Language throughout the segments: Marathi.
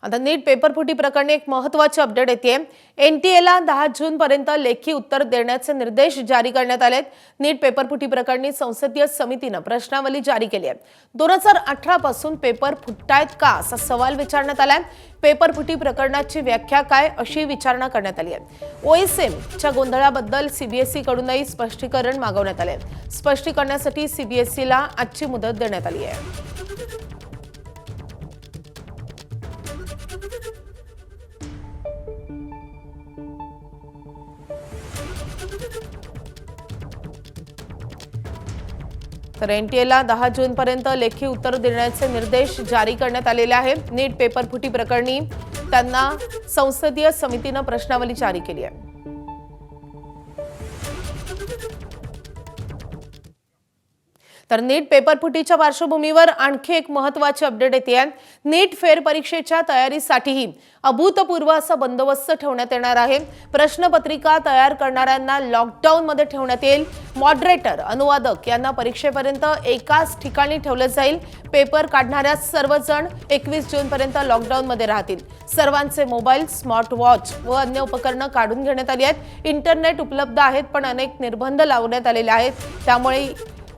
आता नीट पेपरफुटी प्रकरणी एक महत्त्वाची अपडेट येते। एनटीएला 10 जून पर्यंत लेखी उत्तर देण्याचे निर्देश जारी करण्यात आलेत। नीट पेपरफुटी प्रकरणी संसदीय समितीने प्रश्नावली जारी केली आहे। 2018 पासून पेपर फुटतायत का असा सवाल विचारण्यात आलाय। पेपरफुटी प्रकरणाची व्याख्या काय अशी विचारणा करण्यात आली आहे। ओएसएमच्या गोंधळाबद्दल सीबीएसई कडूनही स्पष्टीकरण मागवण्यात आले। स्पष्टीकरणासाठी सीबीएसईला आजची मुदत देण्यात आली आहे। तर एनटीएला 10 जून पर्यंत लेखी उत्तर देण्याचे निर्देश जारी करण्यात आलेले आहेत। नीट पेपरफुटी प्रकरणी त्यांना संसदीय समितीने प्रश्नावली जारी केली आहे। तर नीट पेपरफुटीच्या पार्श्वभूमीवर आणखी एक महत्त्वाची अपडेट येते। नीट फेर परीक्षेच्या तयारीसाठीही अभूतपूर्व असा बंदोबस्त ठेवण्यात येणार आहे। प्रश्नपत्रिका तयार करणाऱ्यांना लॉकडाऊन मध्ये ठेवण्यात येईल। मॉडरेटर अनुवादक यांना परीक्षेपर्यंत एकाच ठिकाणी ठेवले जाईल। पेपर काढणाऱ्या सर्वजण 21 जून पर्यंत लॉकडाऊन मध्ये राहतील। सर्वांचे मोबाईल, स्मार्ट वॉच व अन्य उपकरणे काढून घेण्यात आली आहेत। इंटरनेट उपलब्ध आहेत, पण अनेक निर्बंध लावण्यात आलेले आहेत। त्यामुळे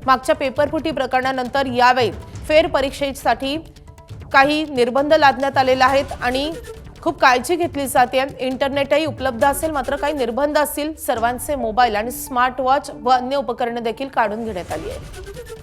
मागच्या पेपरफुटी प्रकरणानंतर यावेळी फेर परीक्षेसाठी काही निर्बंध लादण्यात आलेले आहेत आणि खूप काळजी घेतली जाते। इंटरनेटही उपलब्ध असेल, मात्र काही निर्बंध असतील। सर्वांचे मोबाईल आणि स्मार्ट वॉच व अन्य उपकरणे देखील काढून घेण्यात आली आहेत।